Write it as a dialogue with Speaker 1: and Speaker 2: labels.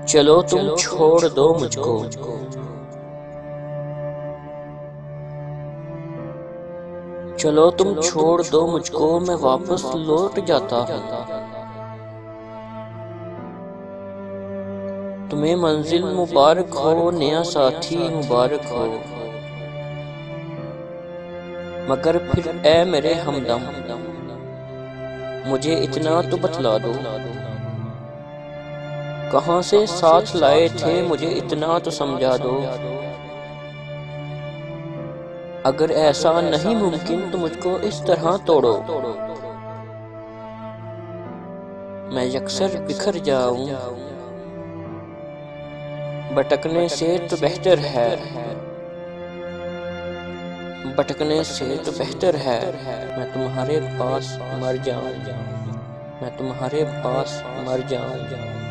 Speaker 1: चलो तुम छोड़ दो मुझको, चलो तुम छोड़ दो मुझको, मैं वापस लौट जाता हूँ। तुम्हें मंजिल मुबारक हो, नया साथी मुबारक हो, मगर फिर ए मेरे हमदम, मुझे इतना तो बतला दो, कहाँ से साथ लाए थे मुझे इतना तो समझा दो। अगर ऐसा नहीं मुमकिन तो मुझको इस तरह तोड़ो, मैं यकसर बिखर जाऊं, भटकने से तो बेहतर है, भटकने से तो बेहतर है, मैं तुम्हारे पास मर जाऊं, मैं तुम्हारे पास मर जाऊं।